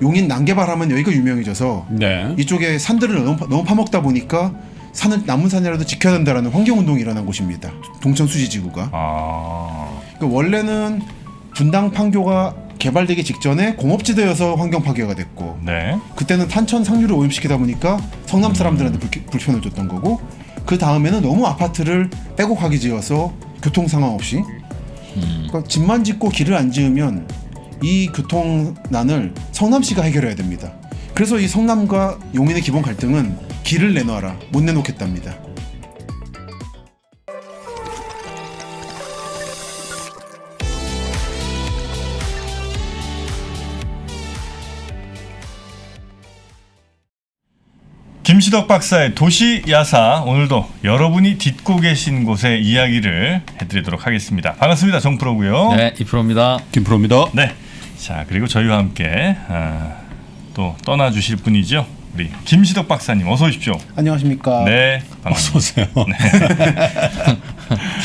용인 난개발하면 여기가 유명해져서 네. 이쪽에 산들을 너무 파먹다 보니까 산을 남은 산이라도 지켜야 된다라는 환경운동이 일어난 곳입니다. 동천 수지지구가. 그러니까 원래는 분당 판교가 개발되기 직전에 공업지대여서 환경 파괴가 됐고 네. 그때는 탄천 상류를 오염시키다 보니까 성남 사람들한테 불편을 줬던 거고 그 다음에는 너무 아파트를 빼곡하게 지어서 교통 상황 없이 그러니까 집만 짓고 길을 안 지으면 이 교통난을 성남시가 해결해야 됩니다. 그래서 이 성남과 용인의 기본 갈등은 길을 내놔라 못 내놓겠답니다. 김시덕 박사의 도시 야사, 오늘도 여러분이 딛고 계신 곳의 이야기를 해드리도록 하겠습니다. 반갑습니다. 정프로고요. 네, 이프로입니다. 김프로입니다. 네. 자, 그리고 저희와 함께 또 떠나주실 분이죠. 우리 김시덕 박사님 어서 오십시오. 안녕하십니까. 네, 반갑습니다. 어서 오세요.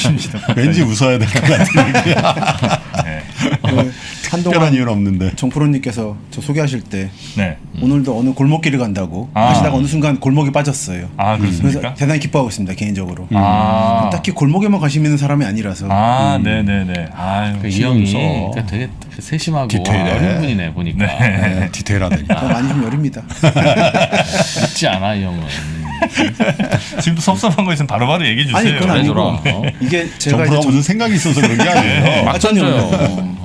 김시덕 박사님. 왠지 웃어야 될 것 같은 얘기. 네. 한동안 특별한 이유는 없는데. 정프로님께서 저 소개하실 때 네. 오늘도 어느 골목길을 간다고 하시다가 어느 순간 골목에 빠졌어요. 아, 그렇습니까? 그래서 대단히 기뻐하고 있습니다. 개인적으로. 아, 딱히 골목에만 관심 있는 사람이 아니라서. 네네네. 아유, 이 형이 써. 그러니까 되게 세심하고 디테일해. 어린 분이네 보니까. 네, 디테일하다니까. 저 많이 좀 여립니다. 있지 않아 이 형은. 지금도 섭섭한 거 있으면 바로바로 얘기해 주세요. 아니, 그건 아니고. 어? 이게 제가 정프로가 이제 무슨 생각이 있어서 그런 게 아니에요. 막 던져요.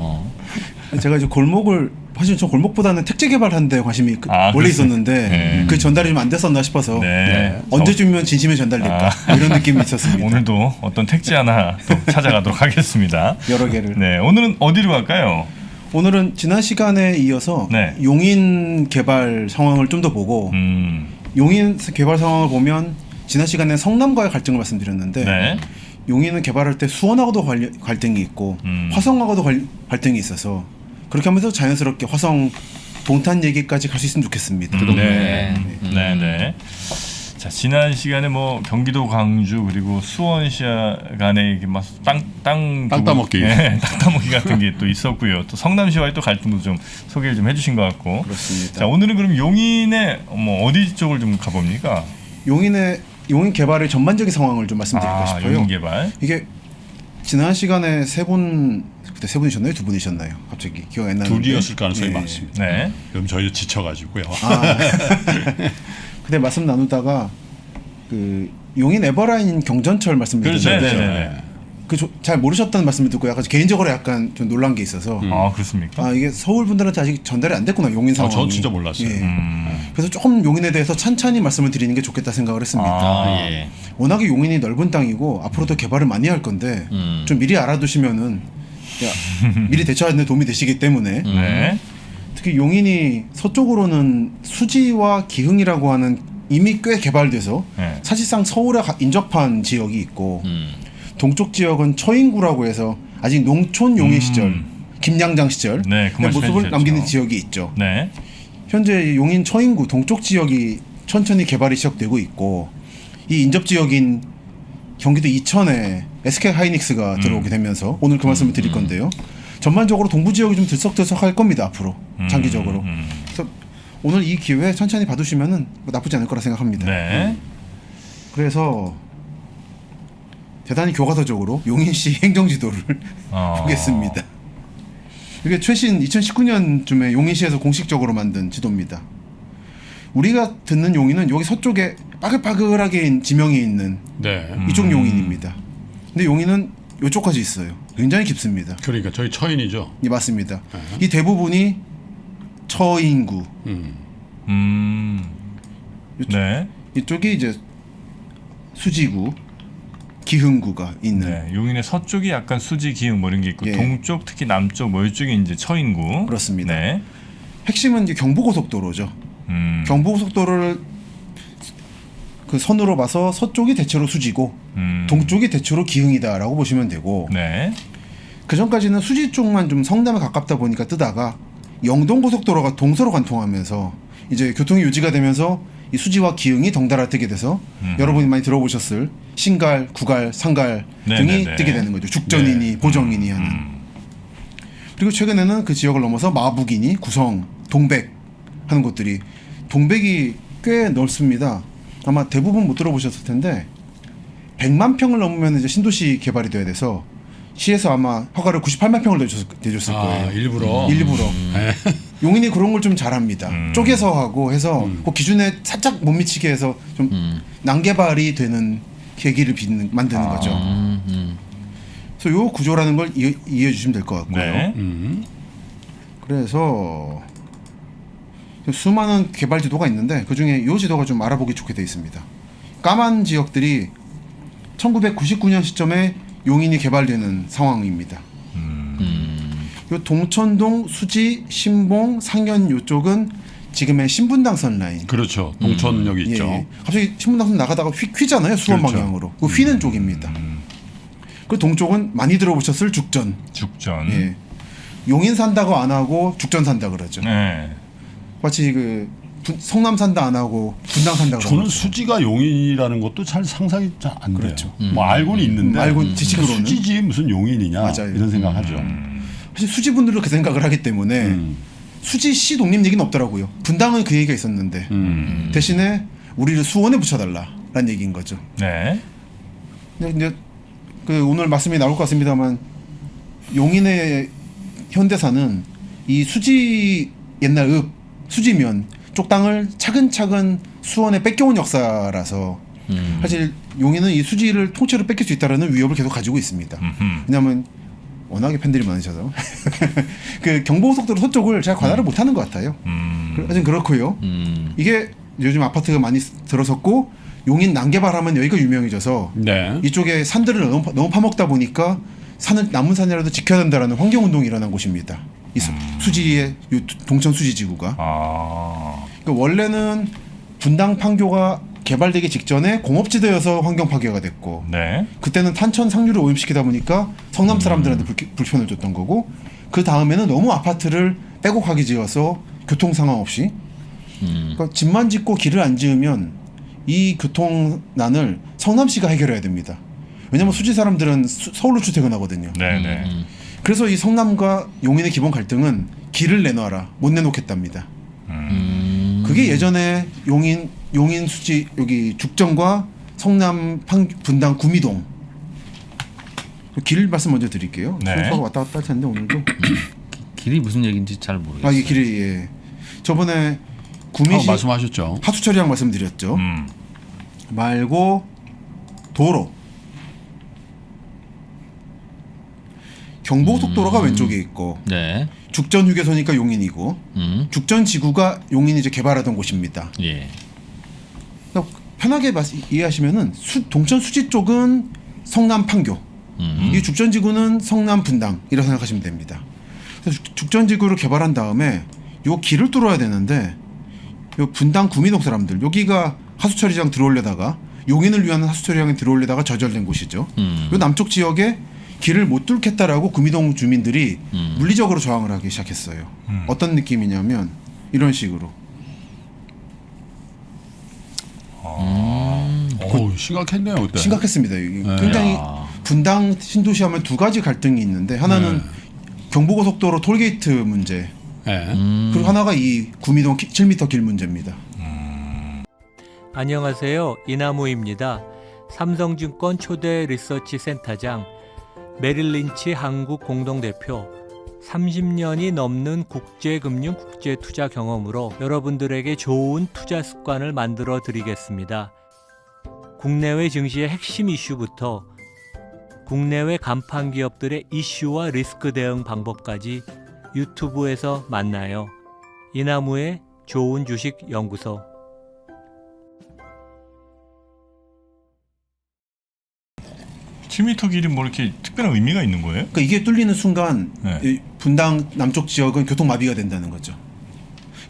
제가 이제 골목을 사실 저 골목보다는 택지 개발하는 데 관심이 아, 원래 그렇습니다. 있었는데 네. 그 전달이 좀 안 됐었나 싶어서 네. 언제쯤이면 진심이 전달될까 이런 느낌이 있었습니다. 오늘도 어떤 택지 하나 또 찾아가도록 하겠습니다. 여러 개를. 네, 오늘은 어디로 갈까요? 오늘은 지난 시간에 이어서 네. 용인 개발 상황을 좀 더 보고 용인 개발 상황을 보면 지난 시간에 성남과의 갈등을 말씀드렸는데 네. 용인은 개발할 때 수원하고도 갈등이 있고 화성하고도 갈등이 있어서 그렇게 하면서 자연스럽게 화성 동탄 얘기까지 갈 수 있으면 좋겠습니다. 네. 네, 네. 자, 지난 시간에 뭐 경기도 광주 그리고 수원시와 간에 이게 막 땅 따먹기. 네, 땅 따먹기 같은 게 또 있었고요. 또 성남시와의 또 갈등도 좀 소개를 좀 해주신 것 같고. 그렇습니다. 자, 오늘은 그럼 용인의 뭐 어디 쪽을 좀 가봅니까? 용인 개발의 전반적인 상황을 좀 말씀드리고 싶어요. 용인 개발. 이게 지난 시간에 그때 세 분이셨나요? 두 분이셨나요? 갑자기 기억이 안 나는데. 둘이었을 가능성이 네. 많습니다. 네. 그럼 저희도 지쳐가지고요. 그때 말씀 나누다가 그 용인 에버라인 경전철 말씀드렸는데 그렇죠. 네. 잘 모르셨다는 말씀을 듣고 약간 개인적으로 약간 좀 놀란 게 있어서 아, 그렇습니까? 이게 서울 분들한테 아직 전달이 안 됐구나 용인 상황이. 저 진짜 몰랐어요. 예. 그래서 조금 용인에 대해서 찬찬히 말씀을 드리는 게 좋겠다 생각을 했습니다. 아, 예. 워낙에 용인이 넓은 땅이고 앞으로도 개발을 많이 할 건데 좀 미리 알아두시면은 미리 대처하는 데 도움이 되시기 때문에 네. 특히 용인이 서쪽으로는 수지와 기흥이라고 하는 이미 꽤 개발돼서 네. 사실상 서울에 인접한 지역이 있고 동쪽 지역은 처인구라고 해서 아직 농촌 용인 시절 김양장 시절 네, 그 말씀 모습을 해주셨죠. 남기는 지역이 있죠. 네. 현재 용인 처인구 동쪽 지역이 천천히 개발이 시작되고 있고 이 인접 지역인 경기도 이천에 SK 하이닉스가 들어오게 되면서 오늘 그 말씀을 드릴 건데요. 전반적으로 동부 지역이 좀 들썩들썩할 겁니다. 앞으로 장기적으로. 그래서 오늘 이 기회에 천천히 봐두시면은 뭐 나쁘지 않을 거라 생각합니다. 네. 그래서 대단히 교과서적으로 용인시 행정지도를 보겠습니다. 이게 최신 2019년쯤에 용인시에서 공식적으로 만든 지도입니다. 우리가 듣는 용인은 여기 서쪽에 빠글빠글하게 지명이 있는 네. 이쪽 용인입니다. 근데 용인은 이쪽까지 있어요. 굉장히 깊습니다. 그러니까 저희 처인이죠. 예, 맞습니다. 이 대부분이 처인구. 네. 이쪽이 이제 수지구, 기흥구가 있는. 네. 용인의 서쪽이 약간 수지 기흥 뭐 이런 게 있고 예. 동쪽 특히 남쪽 뭐 이쪽이 이제 처인구. 그렇습니다. 네. 핵심은 이제 경부고속도로죠. 경부고속도로를 그 선으로 봐서 서쪽이 대체로 수지고 동쪽이 대체로 기흥이다라고 보시면 되고 네. 그 전까지는 수지 쪽만 좀 성남에 가깝다 보니까 뜨다가 영동고속도로가 동서로 관통하면서 이제 교통이 유지가 되면서 이 수지와 기흥이 덩달아 뜨게 돼서 여러분이 많이 들어보셨을 신갈, 구갈, 상갈 등이 네네네. 뜨게 되는 거죠. 죽전이니 보정이니 하는. 그리고 최근에는 그 지역을 넘어서 마북이니 구성, 동백 하는 곳들이 동백이 꽤 넓습니다. 아마 대부분 못 들어보셨을 텐데 100만 평을 넘으면 이제 신도시 개발이 돼야 돼서 시에서 아마 허가를 98만 평을 내줬을 거예요. 일부러. 일부러. 용인이 그런 걸 좀 잘합니다. 쪼개서 하고 해서 그 기준에 살짝 못 미치게 해서 좀 난개발이 되는 계기를 만드는 거죠. 그래서 요 구조라는 걸 이해해 주시면 될 것 같고요. 네. 그래서 수많은 개발 지도가 있는데 그중에 이 지도가 좀 알아보기 좋게 되어 있습니다. 까만 지역들이 1999년 시점에 용인이 개발되는 상황입니다. 요 동천동, 수지, 신봉, 상현 요쪽은 지금의 신분당선 라인. 그렇죠. 동천역 있죠. 예. 갑자기 신분당선 나가다가 휘잖아요. 수원 그렇죠. 방향으로. 그 휘는 쪽입니다. 그 동쪽은 많이 들어보셨을 죽전. 죽전. 예. 용인 산다고 안 하고 죽전 산다 그러죠. 네. 마치 그 성남 산다 안 하고 분당 산다 그러죠. 저는 수지가 용인이라는 것도 잘 상상이 잘 안 돼요. 그렇죠. 뭐 알고는 있는데 알고 지식으로는. 수지지 무슨 용인이냐 맞아요. 이런 생각하죠. 사실 수지 분들도 그 생각을 하기 때문에 수지시 독립 얘기는 없더라고요. 분당은 그 얘기가 있었는데 대신에 우리를 수원에 붙여달라라는 얘기인 거죠. 네. 근데 이제 그 오늘 말씀이 나올 것 같습니다만 용인의 현대사는 이 수지 옛날 수지면 쪽 땅을 차근차근 수원에 뺏겨온 역사라서 사실 용인은 이 수지를 통째로 뺏길 수 있다는 위협을 계속 가지고 있습니다. 왜냐하면 워낙에 팬들이 많으셔서 그 경부고속도로 서쪽을 잘 관할을 못하는 것 같아요. 하여튼 그렇고요. 이게 요즘 아파트가 많이 들어섰고 용인 난개발하면 여기가 유명해져서 네. 이쪽에 산들을 너무 파먹다 보니까 산을 남은 산이라도 지켜야 된다라는 환경운동이 일어난 곳입니다. 이 수지의 동천 수지지구가. 그러니까 원래는 분당 판교가 개발되기 직전에 공업지대여서 환경 파괴가 됐고 네. 그때는 탄천 상류를 오염시키다 보니까 성남 사람들한테 불편을 줬던 거고 그 다음에는 너무 아파트를 빼곡하게 지어서 교통 상황 없이 그러니까 집만 짓고 길을 안 지으면 이 교통난을 성남시가 해결해야 됩니다. 왜냐하면 수지 사람들은 서울로 출퇴근하거든요. 네. 네. 그래서 이 성남과 용인의 기본 갈등은 길을 내놔라 못 내놓겠답니다. 그게 예전에 용인 수지 여기 죽전과 성남 분당 구미동 길 말씀 먼저 드릴게요. 네. 순서가 왔다 갔다 할 텐데 오늘도 길이 무슨 얘기인지 잘 모르겠어요. 이 길이 예. 저번에 구미시 말씀하셨죠. 하수처리랑 말씀드렸죠. 말고 도로 경부고속도로가 왼쪽에 있고 네. 죽전 휴게소니까 용인이고 죽전 지구가 용인이 이제 개발하던 곳입니다. 예. 그러니까 편하게 이해하시면은 동천 수지 쪽은 성남 판교, 이 죽전 지구는 성남 분당 이렇게 생각하시면 됩니다. 그래서 죽전 지구를 개발한 다음에 요 길을 뚫어야 되는데 요 분당 구미동 사람들 여기가 하수처리장 들어오려다가 용인을 위한 하수처리장에 들어오려다가 저절된 곳이죠. 요 남쪽 지역에 길을 못 뚫겠다라고 구미동 주민들이 물리적으로 저항을 하기 시작했어요. 어떤 느낌이냐면 이런 식으로. 심각했네요 그때. 심각했습니다. 이게 네. 굉장히 야. 분당 신도시 하면 두 가지 갈등이 있는데 하나는 경부고속도로 톨게이트 문제 네. 그리고 하나가 이 구미동 7m 길 문제입니다. 안녕하세요. 이나무입니다. 삼성증권 초대 리서치 센터장, 메릴린치 한국 공동대표, 30년이 넘는 국제금융 국제투자 경험으로 여러분들에게 좋은 투자 습관을 만들어 드리겠습니다. 국내외 증시의 핵심 이슈부터 국내외 간판 기업들의 이슈와 리스크 대응 방법까지 유튜브에서 만나요. 이나무의 좋은 주식 연구소. (7m) 길이 뭐 이렇게 특별한 의미가 있는 거예요? 그러니까 이게 뚫리는 순간 네. 이 분당 남쪽 지역은 교통 마비가 된다는 거죠.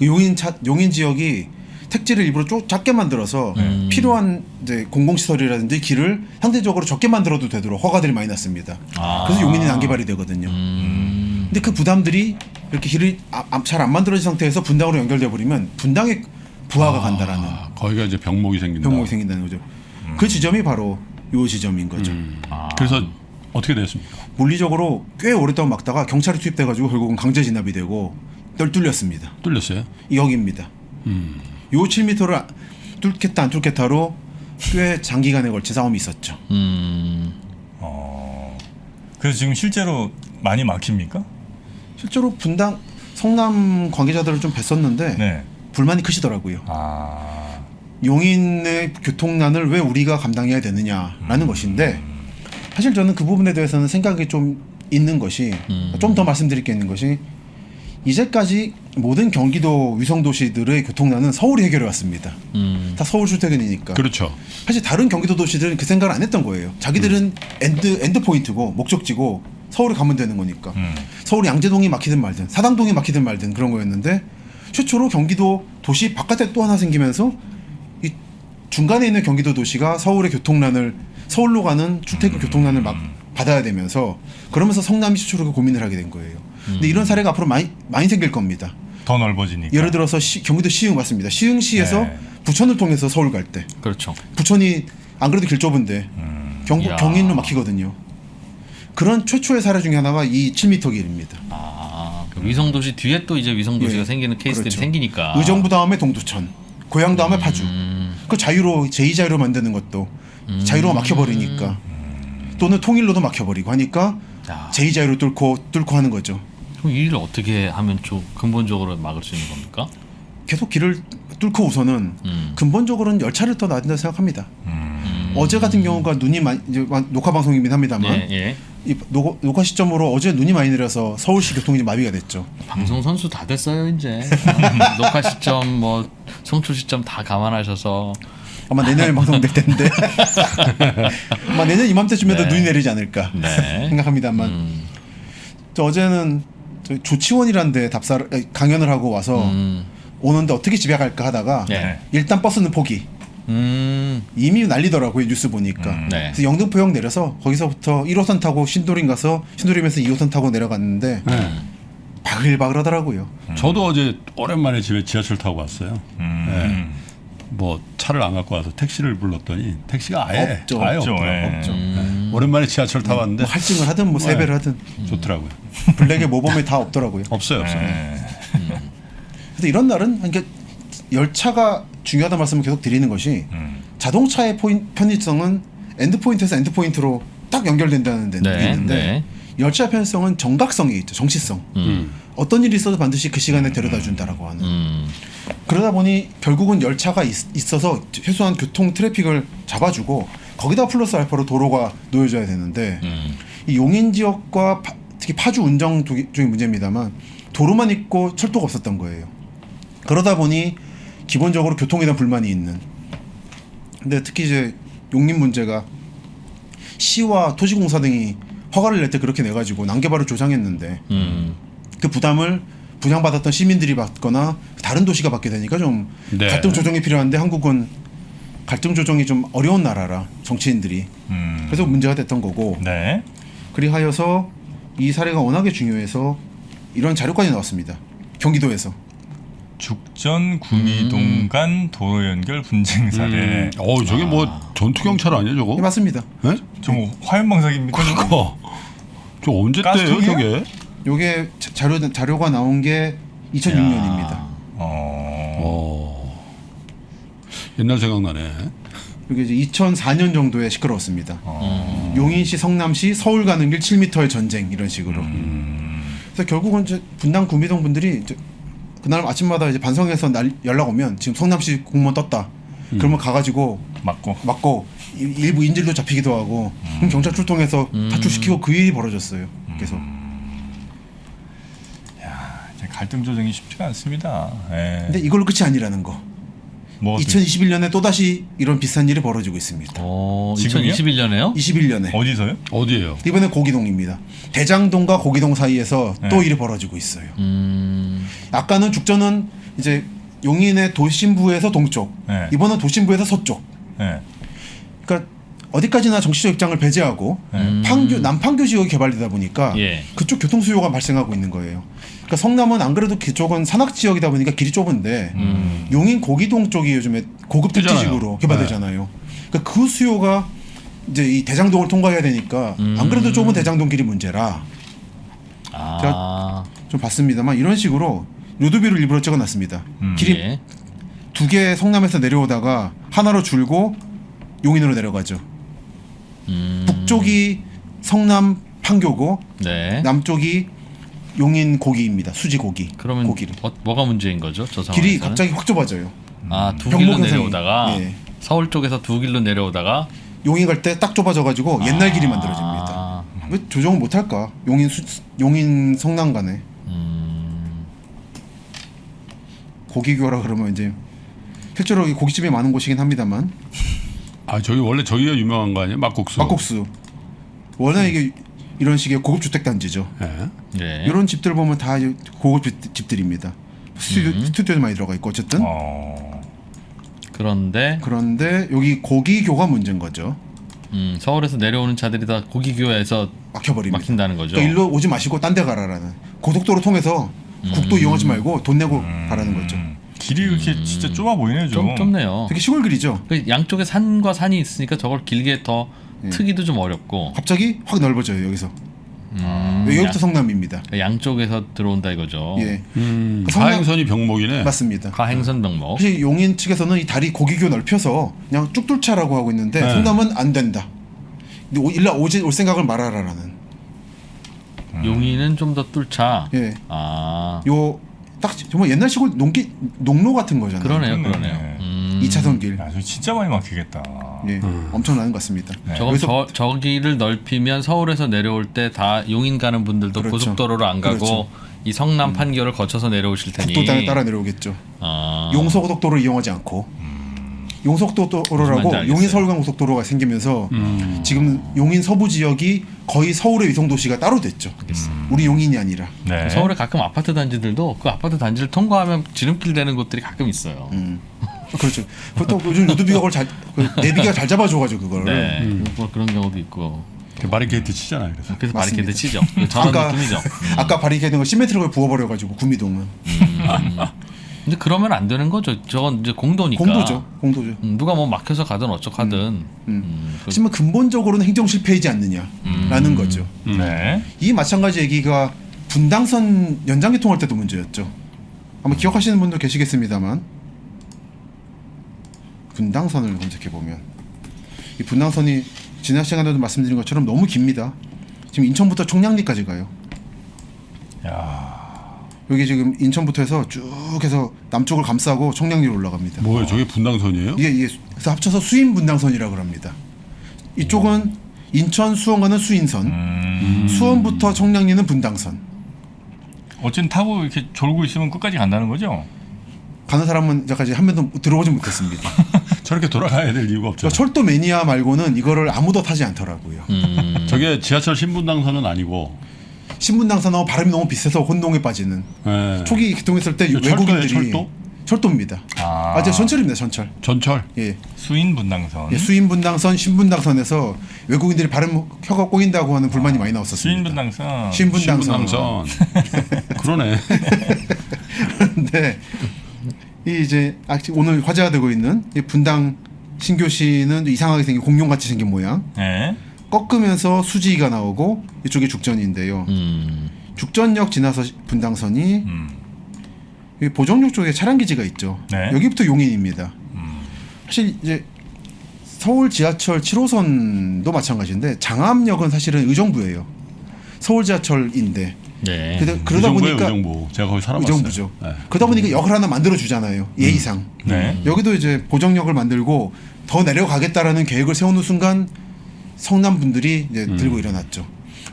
용인 지역이 택지를 일부러 작게 만들어서 필요한 이제 공공시설이라든지 길을 상대적으로 적게 만들어도 되도록 허가들이 많이 났습니다. 그래서 용인이 난개발이 되거든요. 근데 그 부담들이 이렇게 길이 잘 안 만들어진 상태에서 분당으로 연결돼 버리면 분당에 부하가 간다라는 거기가 이제 병목이 생긴다는 거죠. 그 지점이 바로 요 지점인 거죠. 그래서 어떻게 됐습니까? 물리적으로 꽤 오랫동안 막다가 경찰이 투입돼가지고 결국은 강제 진압이 되고 뚫렸습니다. 뚫렸어요? 여기입니다. 요 7m를 뚫겠다 안 뚫겠다로 꽤 장기간에 걸친 싸움이 있었죠. 그래서 지금 실제로 많이 막힙니까? 실제로 분당 성남 관계자들을 좀 뵀었는데 네. 불만이 크시더라고요. 아, 용인의 교통난을 왜 우리가 감당해야 되느냐라는 것인데 사실 저는 그 부분에 대해서는 생각이 좀 있는 것이 좀 더 말씀드릴 게 있는 것이 이제까지 모든 경기도 위성도시들의 교통난은 서울이 해결해 왔습니다. 다 서울 출퇴근이니까. 그렇죠. 사실 다른 경기도 도시들은 그 생각을 안 했던 거예요. 자기들은 엔드 포인트고 목적지고 서울에 가면 되는 거니까. 서울 양재동이 막히든 말든 사당동이 막히든 말든 그런 거였는데 최초로 경기도 도시 바깥에 또 하나 생기면서 이 중간에 있는 경기도 도시가 서울의 교통난을 서울로 가는 출퇴근 교통난을 막 받아야 되면서 그러면서 성남이 최초로 고민을 하게 된 거예요. 근데 이런 사례가 앞으로 많이 생길 겁니다. 더 넓어지니까. 예를 들어서 경기도 시흥 맞습니다. 시흥시에서 네. 부천을 통해서 서울 갈 때 그렇죠. 부천이 안 그래도 길 좁은데 야. 경인로 막히거든요. 그런 최초의 사례 중에 하나가 이 7m 길입니다. 그 위성도시 뒤에 또 이제 위성도시가 예, 생기는 케이스들이 그렇죠. 생기니까. 의정부 다음에 동두천, 고양 다음에 파주. 그 자유로 제2자유로 만드는 것도 자유로가 막혀버리니까 또는 통일로도 막혀버리고 하니까 야. 제2자유로 뚫고 하는 거죠. 그럼 이 일을 어떻게 하면 좀 근본적으로 막을 수 있는 겁니까? 계속 길을 뚫고 우선은 근본적으로는 열차를 더 놔준다 생각합니다. 어제 같은 경우가 눈이 많이 이제 녹화 방송이긴 합니다만 예, 예. 이 녹화 시점으로 어제 눈이 많이 내려서 서울시 교통이 마비가 됐죠. 방송 선수 다 됐어요 이제. 녹화 시점 뭐 송출 시점 다 감안하셔서. 아마 내년에 방송될 텐데 아마 내년 이맘때쯤에도 눈이 내리지 않을까 네. 생각합니다만 저 어제는 저 조치원이라는 데 강연을 하고 와서 오는데 어떻게 집에 갈까 하다가 네. 일단 버스는 포기. 이미 난리더라고요 뉴스 보니까. 네. 그래서 영등포역 내려서 거기서부터 1호선 타고 신도림 가서 신도림에서 2호선 타고 내려갔는데 바글바글하더라고요. 저도 어제 오랜만에 집에 지하철 타고 왔어요. 네. 뭐 차를 안 갖고 와서 택시를 불렀더니 택시가 아예 없죠. 없더라고. 예. 오랜만에 지하철 타고 왔는데 뭐 할증을 하든 뭐 세배를 하든 좋더라고요. 블랙에 모범에 다 없더라고요. 없어요. 네. 그래서 이런 날은 그러니까 열차가 중요하다는 말씀을 계속 드리는 것이 자동차의 편의성은 엔드 포인트에서 엔드 포인트로 딱 연결된다는 데는 네, 있는데 네. 열차 편의성은 정각성이 있죠. 정시성. 어떤 일이 있어도 반드시 그 시간에 데려다 준다라고 하는. 그러다 보니 결국은 열차가 있어서 최소한 교통 트래픽을 잡아주고 거기다 플러스 알파로 도로가 놓여져야 되는데 이 용인 지역과 특히 파주 운정 쪽이 문제입니다만 도로만 있고 철도가 없었던 거예요. 그러다 보니 기본적으로 교통에 대한 불만이 있는. 근데 특히 이제 용인 문제가 시와 토지공사 등이 허가를 낼 때 그렇게 내가지고 난개발을 조장했는데 그 부담을 분양받았던 시민들이 받거나 다른 도시가 받게 되니까 좀 네. 갈등 조정이 필요한데 한국은 갈등 조정이 좀 어려운 나라라 정치인들이 그래서 문제가 됐던 거고 네. 그리하여서 이 사례가 워낙에 중요해서 이런 자료까지 나왔습니다. 경기도에서. 죽전 구미동 간 도로 연결 분쟁 사례. 저게 뭐 전투 경찰 아니야 저거? 네, 맞습니다. 네? 좀 화염방사기입니까? 저거? 그거 저 언제 때예요 가스통이에요? 저게? 요게 자료가 나온 게 2006년입니다. 옛날 생각나네. 이게 이제 2004년 정도에 시끄러웠습니다. 용인시, 성남시, 서울 가는 길 7m의 전쟁 이런 식으로. 그래서 결국은 이제 분당 구미동 분들이 이제 그날 아침마다 이제 반성해서 연락 오면 지금 성남시 공무원 떴다. 그러면 가가지고 맞고 일부 인질도 잡히기도 하고 그럼 경찰 출동해서 탈출시키고 그 일이 벌어졌어요. 계속. 갈등 조정이 쉽지가 않습니다. 예. 근데 이걸로 끝이 아니라는 거. 뭐 2021년에 또다시 이런 비슷한 일이 벌어지고 있습니다. 지금요? 2021년에요? 21년에. 어디서요? 어디예요? 이번엔 고기동입니다. 대장동과 고기동 사이에서 또 일이 벌어지고 있어요. 아까는 죽전은 이제 용인의 도심부에서 동쪽, 네. 이번은 도심부에서 서쪽. 네. 그러니까 어디까지나 정치적 입장을 배제하고 남판교 지역이 개발되다 보니까 예. 그쪽 교통 수요가 발생하고 있는 거예요. 그러니까 성남은 안 그래도 그쪽은 산악 지역이다 보니까 길이 좁은데 용인 고기동 쪽이 요즘에 고급 택지식으로 개발되잖아요. 그러니까 그 수요가 이제 이 대장동을 통과해야 되니까 안 그래도 좁은 대장동 길이 문제라 제가 좀 봤습니다만 이런 식으로 요도비를 일부러 찍어놨습니다. 길이 예. 두 개 성남에서 내려오다가 하나로 줄고 용인으로 내려가죠. 북쪽이 성남 판교고 네. 남쪽이 용인 고기입니다. 수지 고기. 그러면 고기를. 뭐가 문제인 거죠? 저 상황에서는? 길이 갑자기 확 좁아져요. 두 병목 길로 현상이. 내려오다가 예. 서울 쪽에서 두 길로 내려오다가 용인 갈 때 딱 좁아져가지고 옛날 길이 만들어집니다. 왜 조정을 못할까? 용인 성남 간에 고기교라 그러면 이제 실제로 이 고깃집이 많은 곳이긴 합니다만 아 저기 원래 저기가 유명한 거 아니에요? 막국수. 막국수 워낙 이게 이런 식의 고급 주택 단지죠. 예. 네. 이런 집들 보면 다 고급 집들입니다. 스튜디오도 많이 들어가 있고 어쨌든 그런데 그런데 여기 고기교가 문제인 거죠. 서울에서 내려오는 차들이 다 고기교에서 막혀버립니다. 막힌다는 거죠. 그러니까 일로 오지 마시고 딴 데 가라라는 고속도로 통해서 국도 이용하지 말고 돈 내고 가라는 거죠. 길이 이렇게 진짜 좁아 보이네요, 좀. 좀 좁네요. 되게 시골 길이죠. 그 양쪽에 산과 산이 있으니까 저걸 길게 더 트기도 좀 어렵고 갑자기 확 넓어져요 여기서. 여기부터 성남입니다. 양쪽에서 들어온다 이거죠. 예, 가행선이 병목이네. 맞습니다. 가행선 병목. 사실 용인 측에서는 이 다리 고기교 넓혀서 그냥 쭉 뚫자라고 하고 있는데 네. 성남은 안 된다. 근데 일라 올 생각을 말하라라는. 용인은 좀 더 뚫자. 예, 아 요 딱 정말 옛날 시골 농로 같은 거잖아요. 그러네요, 그러네. 그러네요. 2차선 길. 야, 저 진짜 많이 막히겠다. 예, 엄청나는 것 같습니다. 저건 여기서 저기를 넓히면 서울에서 내려올 때 다 용인 가는 분들도 그렇죠. 고속도로로 안 가고 그렇죠. 이 성남 판교를 거쳐서 내려오실 테니 국도단에 따라 내려오겠죠. 아, 용서고속도로를 이용하지 않고 무슨 용서고속도로라고 말인지 알겠어요. 용인 서울간 고속도로가 생기면서 지금 용인 서부 지역이 거의 서울의 위성 도시가 따로 됐죠. 우리 용인이 아니라. 네. 서울에 가끔 아파트 단지들도 그 아파트 단지를 통과하면 지름길 되는 곳들이 가끔 있어요. 그렇죠. 그것도 요즘 로드비가 그걸 내비가 잘 잡아줘가지고 그걸. 네, 뭐 그런 경우도 있고. 바리케이트 치잖아요. 그래서. 그래서 맞습니다. 바리케이드 치죠. 저런 아까 느낌이죠. 아까 바리케이드는 걸 시멘트를 부어버려가지고 구미동은 근데 그러면 안 되는 거죠. 저건 이제 공도니까. 공도죠. 누가 뭐 막혀서 가든 어쩌하든. 하지만 근본적으로는 행정 실패이지 않느냐라는 거죠. 네. 이 마찬가지 얘기가 분당선 연장 개통할 때도 문제였죠. 아마 기억하시는 분도 계시겠습니다만 분당선을 검색해 보면 이 분당선이 지난 시간에도 말씀드린 것처럼 너무 깁니다. 지금 인천부터 청량리까지 가요. 야. 여기 지금 인천부터 해서 쭉 해서 남쪽을 감싸고 청량리로 올라갑니다. 뭐예요? 저게 분당선이에요? 이게 그래서 합쳐서 수인 분당선이라고 합니다. 이쪽은 인천 수원가는 수인선, 수원부터 청량리는 분당선. 어쨌든 타고 이렇게 졸고 있으면 끝까지 간다는 거죠? 가는 사람은 이제까지 한 번도 들어보지 못했습니다. 저렇게 돌아가야 될 이유가 없죠. 그러니까 철도 매니아 말고는 이거를 아무도 타지 않더라고요. 저게 지하철 신분당선은 아니고. 신분당선하고 발음이 너무 비슷해서 혼동에 빠지는. 예. 초기 개통했을 때 철도예요, 외국인들이 철도? 철도입니다. 아. 전철입니다. 전철. 전철. 예. 수인 분당선. 예, 수인분당선, 신분당선에서 외국인들이 발음 혀가 꼬인다고 하는 불만이 많이 나왔었습니다. 수인 분당선. 신분당선. 신분당선. 그러네. 근데 이 이제 오늘 화제가 되고 있는 이 분당 신교시는 이상하게 생긴 공룡같이 생긴 모양. 네. 꺾으면서 수지가 나오고 이쪽이 죽전인데요. 죽전역 지나서 분당선이 여기 보정역 쪽에 차량 기지가 있죠. 네. 여기부터 용인입니다. 사실 이제 서울 지하철 7호선도 마찬가지인데 장암역은 사실은 의정부예요. 서울 지하철인데 네. 그러다 의정부예요, 보니까 의정부. 제가 거기 살아봤어요. 의정부죠. 네. 그러다 보니까 역을 하나 만들어 주잖아요. 예의상. 네. 여기도 이제 보정역을 만들고 더 내려가겠다라는 계획을 세우는 순간 성남 분들이 이제 들고 일어났죠.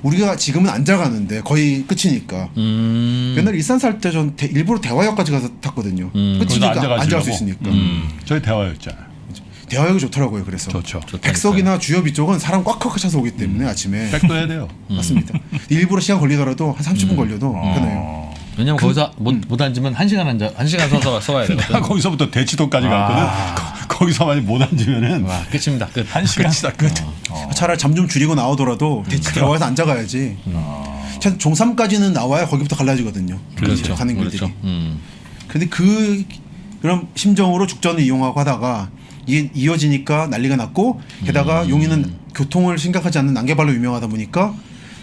우리가 지금은 앉아가는데 거의 끝이니까. 옛날 일산 살 때 전 일부러 대화역까지 가서 탔거든요. 끝이니까 앉아갈 수 앉아가시려고. 있으니까. 저희 대화였잖아요. 대화역이 좋더라고요. 그래서 좋죠. 백석이나 주엽 이쪽은 사람 꽉꽉 차서 오기 때문에 아침에 백도 해야 돼요. 맞습니다. 일부러 시간 걸리더라도 한 30분 걸려도 편해요. 왜냐면 거기서 못 앉으면 1시간 서서 써야 내가 되거든. 거기서부터 대치동까지 갔거든. 거기서 만약 못 앉으면은 와, 끝입니다. 끝. 한 시간. 끝. 차라리 잠 좀 줄이고 나오더라도 대치 들어가서 앉아가야지. 최소 종3까지는 나와야 거기부터 갈라지거든요. 그렇죠. 가는 길들이. 그렇죠. 근데 그런 심정으로 죽전을 이용하고 하다가 이게 이어지니까 난리가 났고 게다가 용인은 교통을 생각하지 않는 난개발로 유명하다 보니까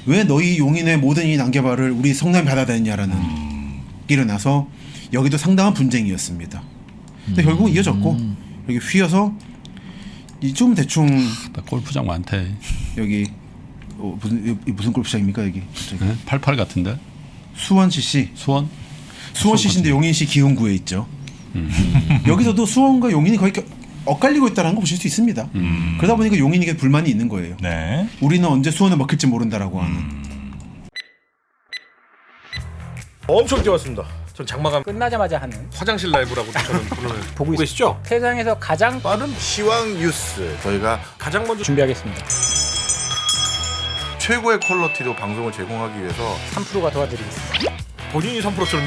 왜 너희 용인의 모든 이 난개발을 우리 성남이 받아야 되느냐라는 일이 나서 여기도 상당한 분쟁이었습니다. 근데 결국은 이어졌고 여기 휘어서 이좀 대충 나 골프장 많대. 여기 무슨 골프장입니까 여기? 네? 88 같은데? 수원 CC. 수원? 수원 CC인데 용인시 기흥구에 있죠. 여기서도 수원과 용인이 거의 엇갈리고 있다는 거 보실 수 있습니다. 그러다 보니까 용인에게 불만이 있는 거예요. 네. 우리는 언제 수원을 먹힐지 모른다라고 하는. 엄청 뛰어왔습니다. 전 장마감 끝나자마자 하는 화장실 라이브라고 저는 부르는 보고 계시죠? 세상에서 가장 빠른 시황 뉴스 저희가 가장 먼저 준비하겠습니다. 최고의 퀄리티로 방송을 제공하기 위해서 3%가 도와드리겠습니다. 본인이 3%처럼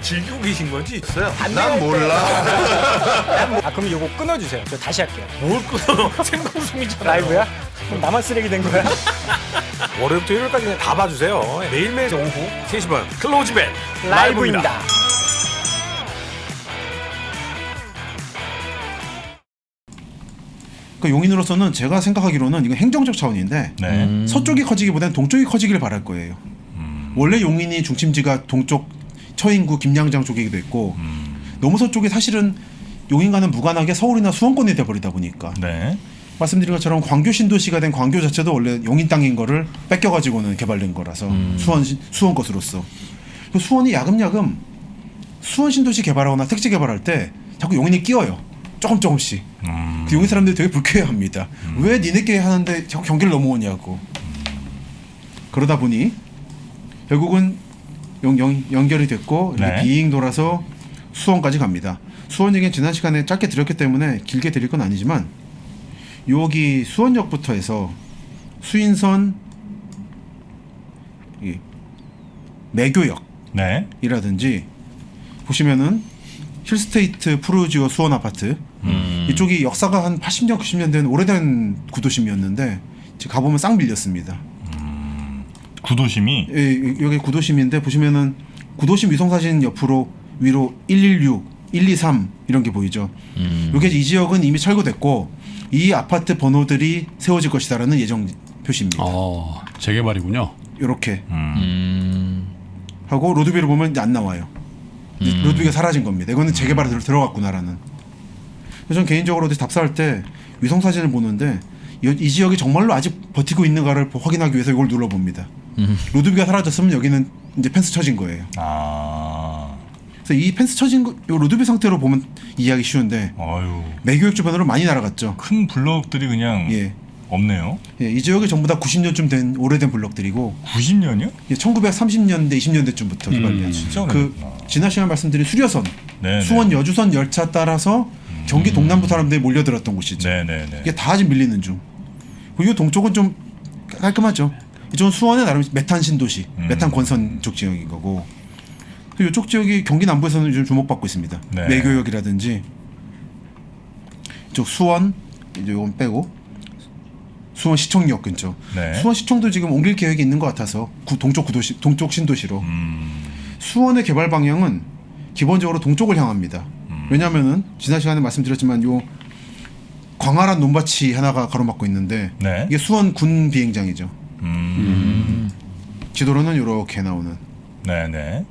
즐기고 계신 건지 있어요. 난 몰라. 아 그럼 요거 끊어주세요. 저 다시 할게요. 뭘 끊어? 생방송이잖아요. 라이브야? 그럼 나만 쓰레기 된 거야? 월요일부터 일요일까지 그냥 다 봐주세요. 매일매일 오후 3시 반 클로즈백 라이브입니다. 그러니까 용인으로서는 제가 생각하기로는 이건 행정적 차원인데 네. 서쪽이 커지기보다는 동쪽이 커지길 바랄 거예요. 원래 용인이 중심지가 동쪽 처인구 김양장 쪽이기도 했고 너무 서쪽이 사실은 용인과는 무관하게 서울이나 수원권이 돼버리다 보니까 네. 말씀드린 것처럼 광교 신도시가 된 광교 자체도 원래 용인 땅인 거를 뺏겨가지고는 개발된 거라서 수원 것으로서 수원이 야금야금 수원 신도시 개발하거나 택지 개발할 때 자꾸 용인이 끼어요. 조금씩. 그 용인 사람들이 되게 불쾌해합니다. 왜 니네끼리 하는데 자꾸 경기를 넘어오냐고. 그러다 보니 결국은 연결이 됐고 이렇게 네. 비행 돌아서 수원까지 갑니다. 수원 얘기는 지난 시간에 짧게 드렸기 때문에 길게 드릴 건 아니지만 여기 수원역부터 해서 수인선 매교역이라든지 네. 보시면은 힐스테이트 프루지오 수원 아파트 이쪽이 역사가 한 80년 90년 된 오래된 구도심이었는데 지금 가보면 싹 밀렸습니다. 구도심이 예, 여기 구도심인데 보시면은 구도심 위성사진 옆으로 위로 116, 123 이런 게 보이죠. 이게 이 지역은 이미 철거됐고 이 아파트 번호들이 세워질 것이다라는 예정 표시입니다. 재개발이군요. 이렇게 하고 로드뷰를 보면 이제 안 나와요. 로드뷰가 사라진 겁니다. 이거는 재개발에 들어갔구나라는. 그래서 저는 개인적으로 어디 답사할 때 위성사진을 보는데 이 지역이 정말로 아직 버티고 있는가를 확인하기 위해서 이걸 눌러봅니다. 로드뷰가 사라졌으면 여기는 이제 펜스 쳐진 거예요. 그래서 이 펜스 쳐진 거, 이 로드뷰 상태로 보면 이해하기 쉬운데 어휴. 매교역 주변으로 많이 날아갔죠. 큰 블럭들이 그냥 예. 없네요. 예, 이 지역이 전부 다 90년쯤 된 오래된 블럭들이고 90년이요? 1930년대 20년대쯤부터 개발된 진짜 그 오래됐구나. 지난 시간 말씀드린 수려선 네, 수원 여주선 열차 따라서 경기 동남부 사람들이 몰려들었던 곳이죠. 네네네. 이게 다 지금 밀리는 중. 그리고 동쪽은 좀 깔끔하죠. 이쪽은 수원의 나름 메탄 신도시, 메탄 권선 쪽 지역인 거고. 그리고 이쪽 지역이 경기 남부에서는 좀 주목받고 있습니다. 네. 매교역이라든지 이쪽 수원 이제 이건 빼고 수원 시청역 근처. 네. 수원 시청도 지금 옮길 계획이 있는 것 같아서 동쪽 신도시로. 수원의 개발 방향은 기본적으로 동쪽을 향합니다. 왜냐하면은 지난 시간에 말씀드렸지만 요 광활한 논밭이 하나가 가로막고 있는데 네. 이게 수원 군 비행장이죠. 지도로는 이렇게 나오는. 네네.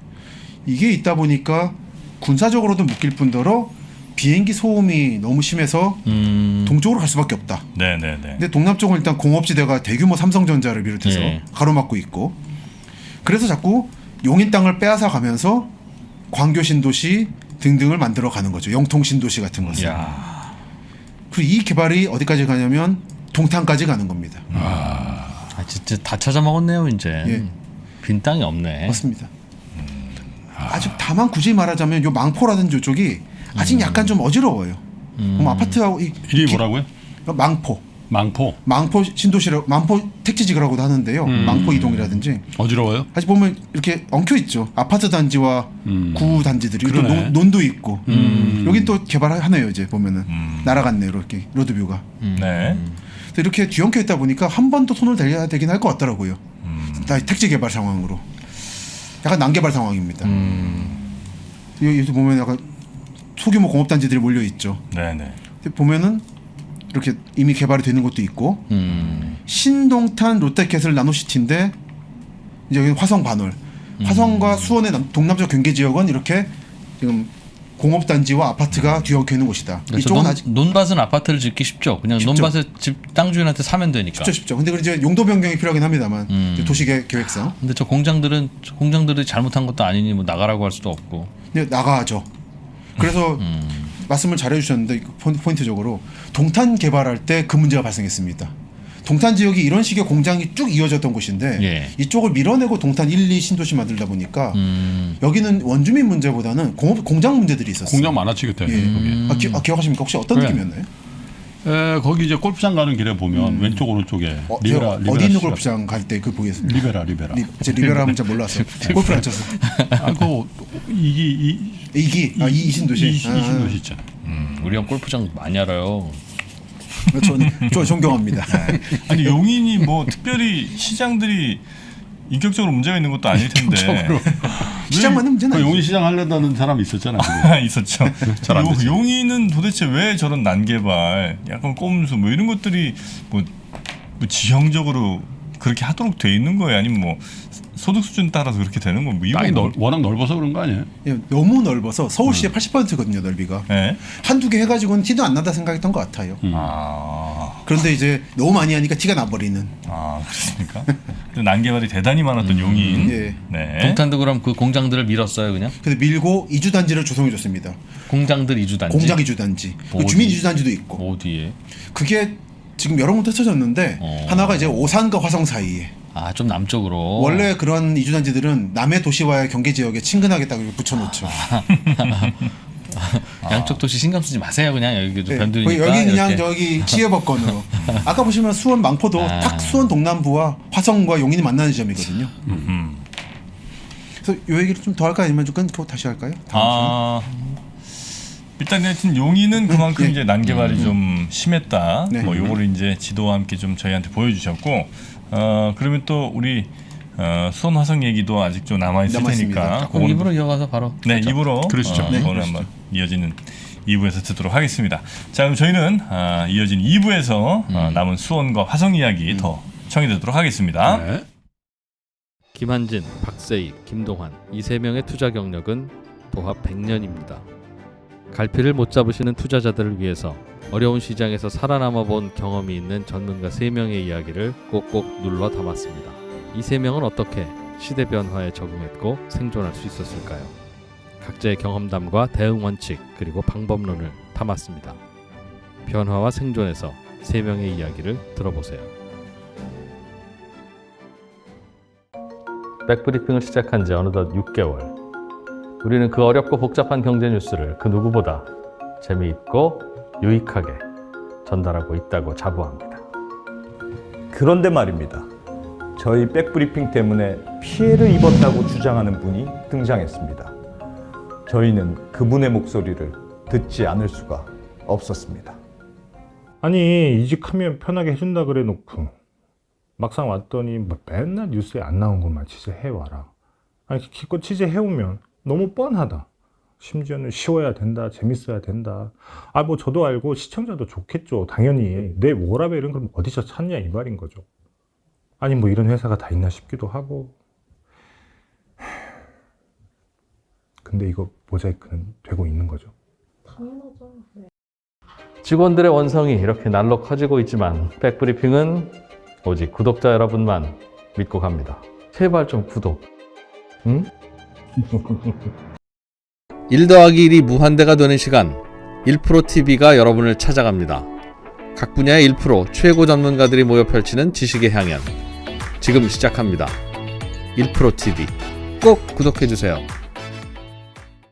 이게 있다 보니까 군사적으로도 묶일 뿐더러 비행기 소음이 너무 심해서 동쪽으로 갈 수밖에 없다. 네네네. 근데 동남쪽은 일단 공업지대가 대규모 삼성전자를 비롯해서 예. 가로막고 있고 그래서 자꾸 용인 땅을 빼앗아 가면서 광교 신도시 등등을 만들어 가는 거죠. 영통 신도시 같은 것을. 그리고 이 개발이 어디까지 가냐면 동탄까지 가는 겁니다. 아 진짜 다 찾아 먹었네요 이제. 예. 빈 땅이 없네. 맞습니다. 아직 다만 굳이 말하자면 요 망포라든지 이쪽이 아직 약간 좀 어지러워요. 그럼 아파트하고 이름이 뭐라고요? 망포. 망포 신도시라고 망포 택지지구라고도 하는데요. 망포 이동이라든지 어지러워요? 아직 보면 이렇게 엉켜 있죠. 아파트 단지와 구 단지들이 또 그러네. 논도 있고 여긴 또 개발하네요. 이제 보면은 날아갔네요. 이렇게 로드뷰가. 네. 그래서 이렇게 뒤엉켜 있다 보니까 한 번 더 손을 대야 되긴 할 것 같더라고요. 택지 개발 상황으로 약간 난개발 상황입니다. 여기 보면 약간 소규모 공업 단지들이 몰려 있죠. 네네. 보면은 이렇게 이미 개발이 되는 것도 있고 신동탄 롯데캐슬 나노시티인데 이제 여기는 화성 반월 화성과 수원의 동남쪽 경계 지역은 이렇게 지금 공업단지와 아파트가 뒤엉켜 있는 곳이다. 그렇죠. 이쪽은 아직 논밭은 아파트를 짓기 쉽죠. 그냥 쉽죠. 논밭에 집 땅 주인한테 사면 되니까. 쉽죠. 근데 이제 용도 변경이 필요하긴 합니다만 이제 도시 계획상. 근데 저 공장들이 잘못한 것도 아니니 뭐 나가라고 할 수도 없고. 근데 나가죠. 그래서 말씀을 잘해주셨는데 포인트적으로 동탄 개발할 때 그 문제가 발생했습니다. 동탄 지역이 이런 식의 공장이 쭉 이어졌던 곳인데 예. 이쪽을 밀어내고 동탄 1, 2 신도시 만들다 보니까 여기는 원주민 문제보다는 공장 문제들이 있었어요. 공장 많았지 그때. 예. 기억하십니까? 혹시 어떤 그래. 느낌이었나요? 거기 이제 골프장 가는 길에 보면 왼쪽 오른쪽에 제가 어디 있는 시작. 골프장 갈 때 그 보겠습니다. 리베라. 제 리베라 하면 잘 몰랐어. 골프를 안 쳐서. 이 신도시. 이 신도시 있잖아. 우리 형 골프장 많이 알아요. 저 존경합니다. 아니 용인이 뭐 특별히 시장들이 인격적으로 문제가 있는 것도 아닐 텐데. 시장만은 문제는 그 아니죠. 용인 시장 하려다는 사람이 있었잖아요. 있었죠. 잘안 됐죠. 용인은 도대체 왜 저런 난개발, 약간 꼼수 뭐 이런 것들이 뭐 지형적으로 그렇게 하도록 돼 있는 거예요? 아니면 뭐 소득 수준 따라서 그렇게 되는 거? 뭐 땅이 워낙 넓어서 그런 거 아니에요? 예, 너무 넓어서 서울시의 80%거든요, 넓이가. 네. 한두 개 해가지고는 티도 안 난다 생각했던 것 같아요. 그런데 이제 너무 많이 하니까 티가 나버리는. 그렇습니까? 난개발이 대단히 많았던 용인. 예. 네. 동탄도 그럼 그 공장들을 밀었어요 그냥? 그래서 밀고 이주단지를 조성해줬습니다. 공장들 이주단지? 공장 이주단지. 어디? 주민 이주단지도 있고. 어디에? 그게 지금 여러 군데 흩어졌는데 하나가 이제 오산과 화성 사이에. 좀 남쪽으로. 원래 그런 이주단지들은 남해 도시와의 경계 지역에 친근하게 딱 붙여놓죠. 양쪽 도시 신경 쓰지 마세요 그냥 여기 좀 네, 변두니까. 여기 그냥 이렇게. 저기 지혜법권으로. 아까 보시면 수원 망포도 딱 수원 동남부와 화성과 용인이 만나는 지점이거든요. 그래서 이 얘기를 좀 더 할까요? 아니면 좀 끊고 다시 할까요? 일단 하여튼 용인은 그만큼 예. 이제 난개발이 좀 심했다. 네. 뭐 요거를 이제 지도와 함께 좀 저희한테 보여주셨고, 그러면 또 우리 수원 화성 얘기도 아직 좀 남아 있을 남아있습니다. 테니까 그럼 입으로 이어가서 바로. 네, 입으로 그러시죠. 네. 오늘 한번 이어지는 2부에서 듣도록 하겠습니다. 자, 그럼 저희는 이어진 2부에서 남은 수원과 화성 이야기 더 청해 듣도록 하겠습니다. 네. 김한진, 박세익, 김동환 이 세 명의 투자 경력은 도합 100년입니다. 갈피를 못 잡으시는 투자자들을 위해서 어려운 시장에서 살아남아 본 경험이 있는 전문가 3명의 이야기를 꼭꼭 눌러 담았습니다. 이 3명은 어떻게 시대 변화에 적응했고 생존할 수 있었을까요? 각자의 경험담과 대응 원칙 그리고 방법론을 담았습니다. 변화와 생존에서 3명의 이야기를 들어보세요. 백브리핑을 시작한 지 어느덧 6개월. 우리는 그 어렵고 복잡한 경제 뉴스를 그 누구보다 재미있고 유익하게 전달하고 있다고 자부합니다. 그런데 말입니다. 저희 백브리핑 때문에 피해를 입었다고 주장하는 분이 등장했습니다. 저희는 그분의 목소리를 듣지 않을 수가 없었습니다. 아니 이직하면 편하게 해준다 그래 놓고 막상 왔더니 뭐 맨날 뉴스에 안 나온 것만 취재해와라. 아니 기껏 취재해오면 너무 뻔하다. 심지어는 쉬워야 된다, 재밌어야 된다. 뭐 저도 알고 시청자도 좋겠죠. 당연히 내 워라벨은 그럼 어디서 찾냐 이 말인 거죠. 아니 뭐 이런 회사가 다 있나 싶기도 하고. 근데 이거 모자이크는 되고 있는 거죠. 당연하죠. 네. 직원들의 원성이 이렇게 날로 커지고 있지만 백브리핑은 오직 구독자 여러분만 믿고 갑니다. 제발 좀 구독. 응? 1 더하기 1이 무한대가 되는 시간 1프로TV가 여러분을 찾아갑니다. 각 분야의 1프로 최고 전문가들이 모여 펼치는 지식의 향연 지금 시작합니다. 1프로TV 꼭 구독해주세요.